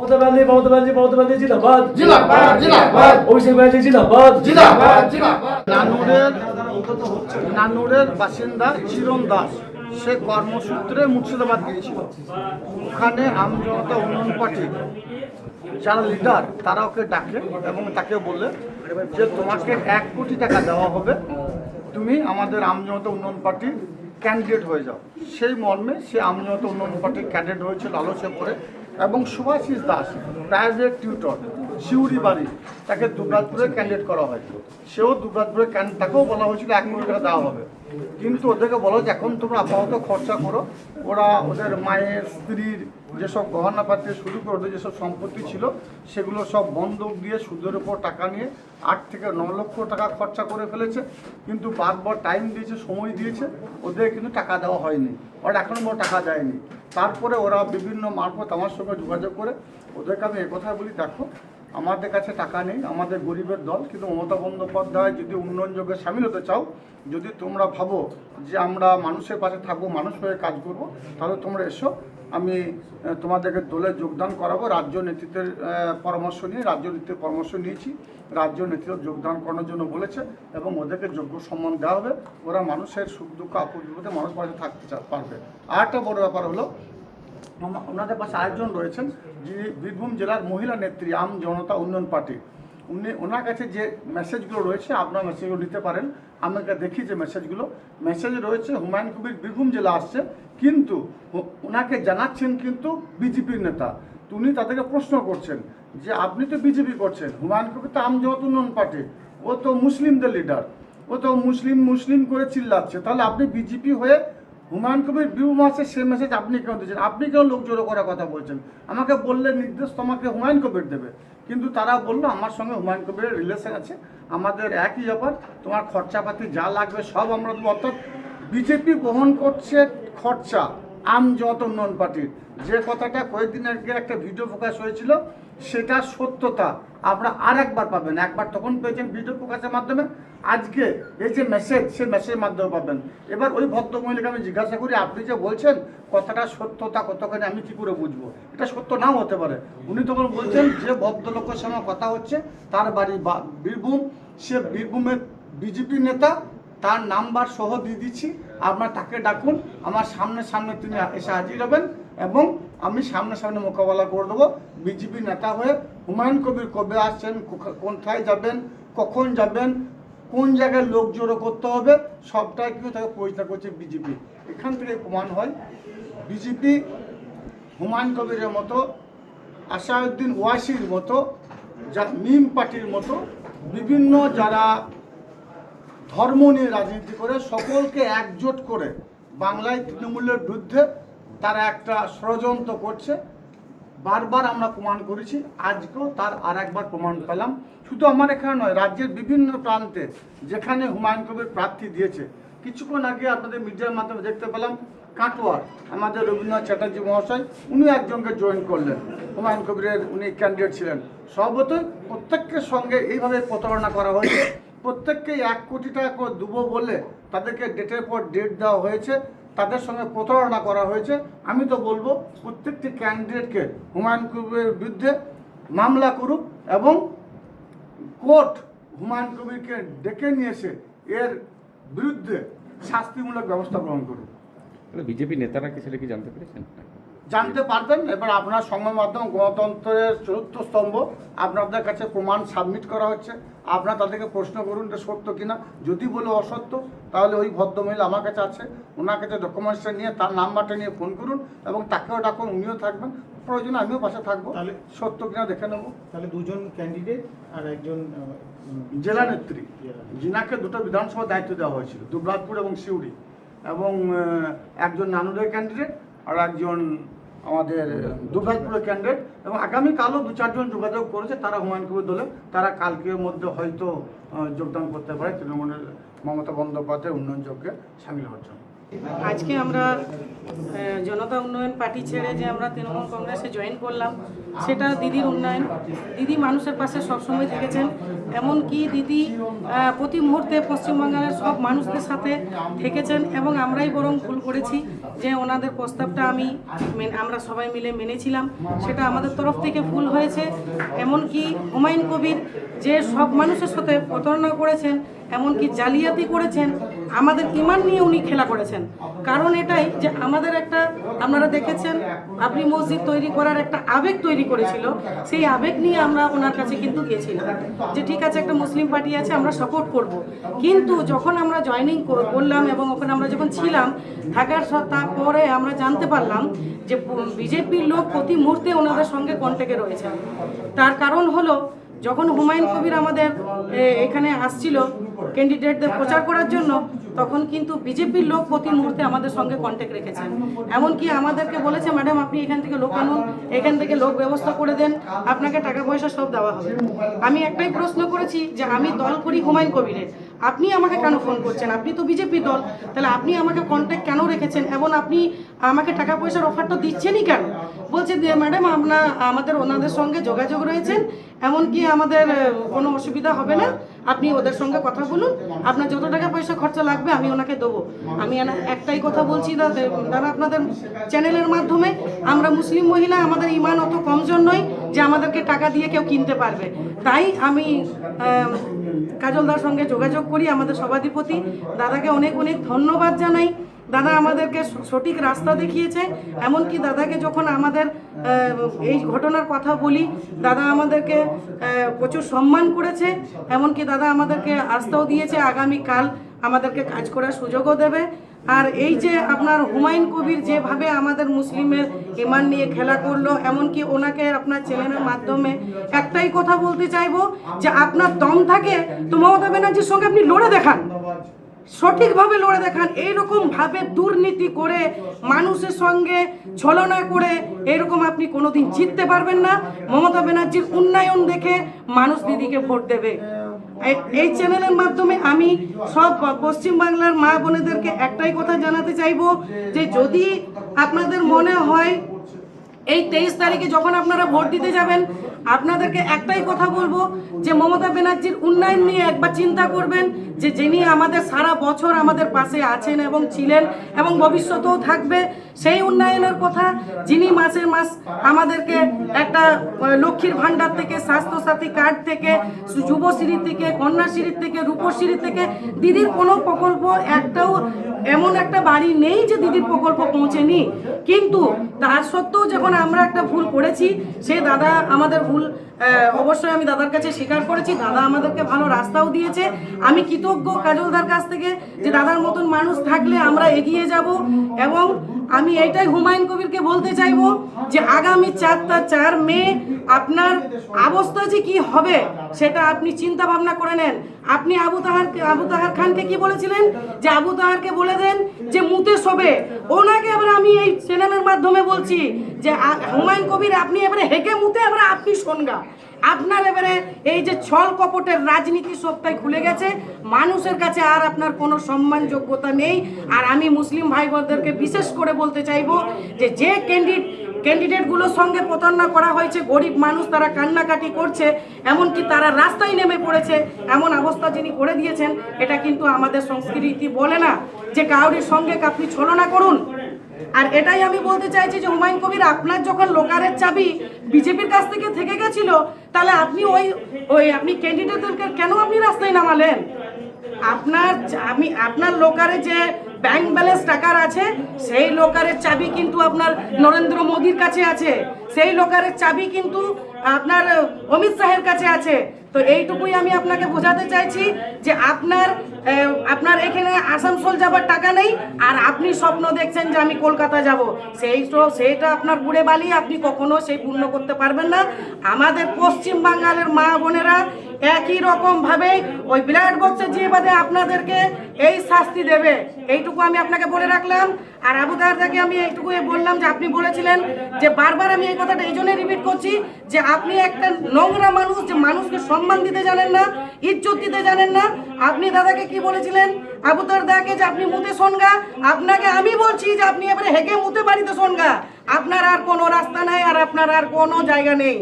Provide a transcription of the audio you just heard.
মমতা ব্যানার্জি জিন্দাবাদ জিন্দাবাদ জিন্দাবাদ অভিষেক ব্যানার্জি জিন্দাবাদ জিন্দাবাদ জিন্দাবাদ। নানুরের বাসিন্দা চিরণ দাস সে কর্মসূত্রে মুর্শিদাবাদ গিয়েছিল। ওখানে আমজনতা উন্নয়ন পার্টির যারা লিডার তারা ওকে ডাকে এবং তাকে বললে যে তোমাকে 1 কোটি টাকা দেওয়া হবে, তুমি আমাদের আমজনতা উন্নয়ন পার্টির ক্যান্ডিডেট হয়ে যাও। সেই মর্মে সে আমজনতা উন্নয়ন পার্টির ক্যান্ডিডেট হয়েছিল আলোচনা করে। এবং সুভাষিস দাস প্রাইভেট টিউটর শিউরি বাড়ি, তাকে দুবরাজপুরে ক্যান্ডিডেট করা হয়। সেও দুবরাজপুরে তাকেও বলা হয়েছিল 1 কোটি টাকা দেওয়া হবে। কিন্তু ওদেরকে বলো যে এখন তোমরা আপাতত খরচা করো। ওরা ওদের মায়ের স্ত্রীর যেসব গহনাপাতি শুরু করে ওদের যেসব সম্পত্তি ছিল সেগুলো সব বন্ধক দিয়ে সুদের উপর টাকা নিয়ে 8 থেকে 9 লক্ষ টাকা খরচা করে ফেলেছে। কিন্তু বারবার টাইম দিয়েছে, সময় দিয়েছে, ওদের কিন্তু টাকা দেওয়া হয়নি। ওরা এখনও বড় টাকা দেয়নি। তারপরে ওরা বিভিন্ন মারফত আমার সঙ্গে যোগাযোগ করে ওদেরকে আমি একথা বলি, দেখো আমাদের কাছে টাকা নেই, আমাদের গরিবের দল, কিন্তু মমতা বন্দ্যোপাধ্যায় যদি উন্নয়ন যোগে সামিল হতে চাও, যদি তোমরা ভাবো যে আমরা মানুষের পাশে থাকবো, মানুষ হয়ে কাজ করব, তাহলে তোমরা এসো, আমি তোমাদেরকে দলে যোগদান করাবো। রাজ্য নেতৃত্বের পরামর্শ নিয়েছি। রাজ্য নেতৃত্ব যোগদান করানোর জন্য বলেছে এবং ওদেরকে যোগ্য সম্মান দেওয়া হবে। ওরা মানুষের সুখ দুঃখ আপদ বিপদে মানুষ পাশে থাকতে পারবে। আর একটা বড় ব্যাপার হলো, ওনাদের পাশে আরেকজন রয়েছেন যিনি বীরভূম জেলার মহিলা নেত্রী আম জনতা উন্নয়ন পার্টি। ওনার কাছে যে মেসেজগুলো রয়েছে আপনারা মেসেজগুলো নিতে পারেন। আমাকে দেখি যে মেসেজ রয়েছে, হুমায়ুন কবির বীরভূম জেলা আসছে, কিন্তু ওনাকে জানাচ্ছেন কিন্তু বিজেপির নেতা। উনি তাদেরকে প্রশ্ন করছেন যে আপনি তো বিজেপি করছেন, হুমায়ুন কবির তো আম জনতা উন্নয়ন পার্টি, ও তো মুসলিমদের লিডার, ও তো মুসলিম করে চিল্লাচ্ছে, তাহলে আপনি বিজেপি হয়ে হুমায়ুন কবির বীরভূম আসছে, সে মেসেজ আপনি কেন দিচ্ছেন? আপনি কেন লোক জড়ো করার কথা বলছেন? আমাকে বললে নির্দেশ তোমাকে হুমায়ুন কবির দেবে। কিন্তু তারা বললো আমার সঙ্গে হুমায়ুন কবিরের রিলেশন আছে, আমাদের একই ব্যাপার, তোমার খরচাপাতি যা লাগবে সব আমরা দেবো। অর্থাৎ বিজেপি বহন করছে খরচা আম জনতা উন্নয়ন পার্টির। যে কথাটা কয়েকদিন আগে একটা ভিডিও প্রকাশ হয়েছিল, সেটা সত্যতা আপনারা আর একবার পাবেন। একবার তখন পেয়েছেন ভিডিও প্রকাশের মাধ্যমে, আজকে এই যে মেসেজ, সেই মেসেজের মাধ্যমে পাবেন। এবার ওই ভদ্রমহিলাকে আমি জিজ্ঞাসা করি, আপনি যে বলছেন কথাটা সত্যতা কতখানি আমি কী করে বুঝবো? এটা সত্য নাও হতে পারে। উনি তখন বলছেন যে ভদ্রলোকের সঙ্গে কথা হচ্ছে, তার বাড়ি বীরভূম, সে বীরভূমের বিজেপি নেতা, তার নাম্বার সহ দিয়ে দিচ্ছি, আপনার তাকে ডাকুন, আমার সামনে তিনি এসে হাজির হবেন এবং আমি সামনে মোকাবেলা করে দেবো। বিজেপি নেতা হয়ে হুমায়ুন কবির কবে আসছেন, কোথায় যাবেন, কখন যাবেন, কোন জায়গায় লোক জড়ো করতে হবে, সবটাই কিন্তু তাকে পরিচালনা করছে বিজেপি। এখান থেকে প্রমাণ হয় বিজেপি হুমায়ুন কবিরের মতো, আসাদুদ্দিন ওয়াসির মতো, মিম পার্টির মতো বিভিন্ন যারা ধর্ম নিয়ে রাজনীতি করে সকলকে একজোট করে বাংলায় তৃণমূলের বিরুদ্ধে তারা একটা ষড়যন্ত্র করছে। বারবার আমরা প্রমাণ করেছি, আজকেও তার আর একবার প্রমাণ পেলাম। শুধু আমার এখানে নয়, রাজ্যের বিভিন্ন প্রান্তে যেখানে হুমায়ুন কবির প্রার্থী দিয়েছে, কিছুক্ষণ আগে আপনাদের মিডিয়ার মাধ্যমে দেখতে পেলাম কাটোয়ার আমাদের রবীন্দ্রনাথ চ্যাটার্জি মহাশয়, উনি একজনকে জয়েন করলেন, হুমায়ুন কবিরের উনি ক্যান্ডিডেট ছিলেন। সর্বতই প্রত্যেকের সঙ্গে এইভাবে প্রতারণা করা হয়েছে। প্রত্যেককেই 1 কোটি টাকা করে দেবো বলে তাদেরকে ডেটের পর ডেট দেওয়া হয়েছে, তাদের সঙ্গে প্রতারণা করা হয়েছে। আমি তো বলবো প্রত্যেকটি ক্যান্ডিডেটকে হুমায়ুন কবিরের বিরুদ্ধে মামলা করুক এবং কোর্ট হুমায়ুন কবিরকে ডেকে নিয়ে এসে এর বিরুদ্ধে শাস্তিমূলক ব্যবস্থা গ্রহণ করুক। বিজেপি নেতারা কি সেটা কি জানতে পেরেছেন? জানতে পারবেন। এবার আপনার সংবাদ মাধ্যম গণতন্ত্রের চতুর্থ স্তম্ভ, আপনাদের কাছে প্রমাণ সাবমিট করা হচ্ছে, আপনারা তাদেরকে প্রশ্ন করুন এটা সত্য কিনা। যদি বলে অসত্য, তাহলে ওই ভদ্রমহিলা আমার কাছে আছে, ওনার কাছে ডকুমেন্টসটা নিয়ে তার নাম্বারটা নিয়ে ফোন করুন এবং তাকেও ডাকুন, উনিও থাকবেন, প্রয়োজনে আমিও পাশে থাকবো, তাহলে সত্য কিনা দেখে নেবো। তাহলে 2 জন ক্যান্ডিডেট আর একজন জেলা নেত্রী, যিনাকে 2টো বিধানসভা দায়িত্ব দেওয়া হয়েছিল, দুবরাজপুর এবং সিউড়ি, এবং একজন নানুরের ক্যান্ডিডেট আর একজন আমাদের দুবরাজপুরের ক্যান্ডিডেট। এবং আগামীকালও 2-4 জন যোগাযোগ করেছে, তারা হুমায়ুন কবির দলে, তারা কালকের মধ্যে হয়তো যোগদান করতে পারে তৃণমূলের মমতা বন্দ্যোপাধ্যায়ের উন্নয়ন যজ্ঞে সামিল হওয়ার জন্য। আজকে আমরা জনতা উন্নয়ন পার্টি ছেড়ে যে আমরা তৃণমূল কংগ্রেসে জয়েন করলাম, সেটা দিদির উন্নয়ন। দিদি মানুষের পাশে সবসময় থেকেছেন, এমনকি দিদি প্রতি মুহূর্তে পশ্চিমবাংলার সব মানুষদের সাথে থেকেছেন, এবং আমরাই বরং ভুল করেছি যে ওনাদের প্রস্তাবটা আমরা সবাই মিলে মেনেছিলাম, সেটা আমাদের তরফ থেকে ভুল হয়েছে। এমনকি হুমায়ুন কবির যে সব মানুষের সাথে প্রতারণা করেছেন, এমনকি জালিয়াতি করেছেন, আমাদের ইমান নিয়ে উনি খেলা করেছেন। কারণ এটাই যে আমাদের একটা, আপনারা দেখেছেন বাবরি মসজিদ তৈরি করার একটা আবেগ তৈরি করেছিল, সেই আবেগ নিয়ে আমরা ওনার কাছে কিন্তু গিয়েছিলাম যে ঠিক আছে একটা মুসলিম পার্টি আছে, আমরা সাপোর্ট করব। কিন্তু যখন আমরা জয়েনিং করলাম এবং ওখানে আমরা যখন ছিলাম থাকার তারপরে আমরা জানতে পারলাম যে বিজেপির লোক প্রতি মুহূর্তে ওনাদের সঙ্গে কন্ট্যাক্টে রয়েছে। তার কারণ হলো যখন হুমায়ুন কবির আমাদের এখানে আসছিল ক্যান্ডিডেটদের প্রচার করার জন্য, তখন কিন্তু বিজেপির লোক প্রতি মুহূর্তে আমাদের সঙ্গে কন্ট্যাক্ট রেখেছেন। এমনকি আমাদেরকে বলেছে, ম্যাডাম আপনি এখান থেকে লোক আনুন, এখান থেকে লোক ব্যবস্থা করে দেন, আপনাকে টাকা পয়সা সব দেওয়া হবে। আমি একটাই প্রশ্ন করেছি যে আমি দল করি হুমায়ুন কবিরের, আপনি আমাকে কেন ফোন করছেন? আপনি তো বিজেপি দল, তাহলে আপনি আমাকে কন্ট্যাক্ট কেন রেখেছেন এবং আপনি আমাকে টাকা পয়সার অফারটা দিচ্ছেনই কেন? বলছে যে ম্যাডাম আমাদের ওনাদের সঙ্গে যোগাযোগ রয়েছেন, এমনকি আমাদের কোনো অসুবিধা হবে না, আপনি ওদের সঙ্গে কথা বলুন, আপনার যত টাকা পয়সা খরচা লাগবে আমি ওনাকে দেবো। আমি একটাই কথা বলছি দাদা আপনাদের চ্যানেলের মাধ্যমে, আমরা মুসলিম মহিলা, আমাদের ইমান অত কমজোর নয় যে আমাদেরকে টাকা দিয়ে কেউ কিনতে পারবে। তাই আমি কাজলদার সঙ্গে যোগাযোগ করি, আমাদের সভাধিপতি দাদাকে অনেক অনেক ধন্যবাদ জানাই। দাদা আমাদেরকে সঠিক রাস্তা দেখিয়েছে, এমনকি দাদাকে যখন আমাদের এই ঘটনার কথা বলি, দাদা আমাদেরকে প্রচুর সম্মান করেছে, এমনকি দাদা আমাদেরকে আস্থাও দিয়েছে আগামীকাল আমাদেরকে কাজ করার সুযোগও দেবে। আর এই যে আপনার হুমায়ুন কবির যেভাবে আমাদের মুসলিমের ইমান নিয়ে খেলা করলো, এমনকি ওনাকে আপনার চ্যানেলের মাধ্যমে একটাই কথা বলতে চাইবো যে আপনার দম থাকে তো মমতা ব্যানার্জির সঙ্গে আপনি লড়ে দেখান, সঠিকভাবে লড়ে দেখান। এইরকম ভাবে দুর্নীতি করে মানুষের সঙ্গে ছলনা করে এরকম আপনি কোনোদিন জিততে পারবেন না। মমতা ব্যানার্জির উন্নয়ন দেখে মানুষ দিদিকে ভোট দেবে। এই চ্যানেলের মাধ্যমে আমি সব পশ্চিমবাংলার মা বোনেদেরকে একটাই কথা জানাতে চাইবো যে যদি আপনাদের মনে হয় এই 23 তারিখে যখন আপনারা ভোট দিতে যাবেন, আপনাদেরকে একটাই কথা বলবো যে মমতা ব্যানার্জির উন্নয়ন নিয়ে একবার চিন্তা করবেন, যে যিনি আমাদের সারা বছর আমাদের পাশে আছেন এবং ছিলেন এবং ভবিষ্যতেও থাকবে, সেই উন্নয়নের কথা, যিনি মাসের মাস আমাদেরকে একটা লক্ষ্মীর ভাণ্ডার থেকে, স্বাস্থ্যসাথী কার্ড থেকে, যুবশ্রী থেকে, কন্যাশ্রী থেকে, রূপশ্রী থেকে, দিদির কোনো প্রকল্প একটাও এমন একটা বাড়ি নেই যে দিদির প্রকল্প পৌঁছেনি। কিন্তু তার সত্ত্বেও যখন আমরা একটা ভুল করেছি, সে দাদা আমাদের ভুল অবশ্যই আমি দাদার কাছে স্বীকার করেছি, দাদা আমাদেরকে ভালো রাস্তাও দিয়েছে। আমি কৃতজ্ঞ কাজলদার কাছ থেকে যে দাদার মতন মানুষ থাকলে আমরা এগিয়ে যাব। এবং আমি এইটাই হুমায়ুন কবিরকে বলতে চাইবো যে আগামী 4 মে আপনার অবস্থা যে কি হবে সেটা আপনি চিন্তা ভাবনা করে নেন। আপনি আবু তাহার খানকে কি বলেছিলেন যে আবু তাহারকে বলে দেন যে মুতে শোবে, ওনাকে এবার আমি এই চ্যানেলের মাধ্যমে বলছি যে হুমায়ুন কবির আপনি এবারে হেঁকে মুতে এবারে আপনি শোনগা। আপনার এবারে এই যে ছল কপটের রাজনীতি সবটাই খুলে গেছে, মানুষের কাছে আর আপনার কোনো সম্মান যোগ্যতা নেই। আর আমি মুসলিম ভাই বোনদেরকে বিশেষ করে বলতে চাইবো যে ক্যান্ডিডেটগুলোর সঙ্গে প্রতারণা করা হয়েছে, গরিব মানুষ তারা কান্নাকাটি করছে, এমনকি তারা রাস্তায় নেমে পড়েছে, এমন অবস্থা যিনি করে দিয়েছেন, এটা কিন্তু আমাদের সংস্কৃতি বলে না যে কাউরির সঙ্গে আপনি ছলনা করুন। আর এটাই আমি বলতে চাইছি যে হুমায়ুন কবির আপনার যখন লোকারের চাবি বিজেপির কাছ থেকে গেছিল, তাহলে আপনি আপনি ক্যান্ডিডেটদেরকে কেন আপনি রাস্তায় নামালেন? আপনার লোকারে যে ব্যাংক ব্যালেন্স টাকার আছে, সেই লোকারের চাবি কিন্তু আপনার নরেন্দ্র মোদীর কাছে আছে, সেই লোকারের চাবি কিন্তু আপনার অমিত শাহের কাছে আছে। তো এইটুকুই আমি আপনাকে বোঝাতে চাইছি যে আপনার এখানে আসানসোল যাবার টাকা নেই, আর আপনি স্বপ্ন দেখছেন যে আমি কলকাতা যাব, সেইটা আপনার বুড়ে বালি, আপনি কখনো সেই পূর্ণ করতে পারবেন না। আমাদের পশ্চিম বাঙালের মা বোনেরা একই রকম ভাবে ওই ব্ল্যাক বক্সে যে বাদে আপনাদেরকে এই শাস্তি দেবে, এইটুকু আমি আপনাকে বলে রাখলাম। আর আবু তাহারদাকে আমি এইটুকুই বললাম যে আপনি বলেছিলেন যে বারবার, আমি এই কথাটা এই জন্য রিপিট করছি যে আপনি একটা নোংরা মানুষ, যে মানুষকে সম্মান দিতে জানেন না, ইজ্জত দিতে জানেন না। আপনি দাদাকে কি বলেছিলেন, আবুতার দাকে, যে আপনি মুতে শোনগা। আপনাকে আমি বলছি যে আপনি এবারে হেগে মুতে বাড়িতে শোনগা। আপনার আর কোনো রাস্তা নাই, আর আপনার আর কোনো জায়গা নেই।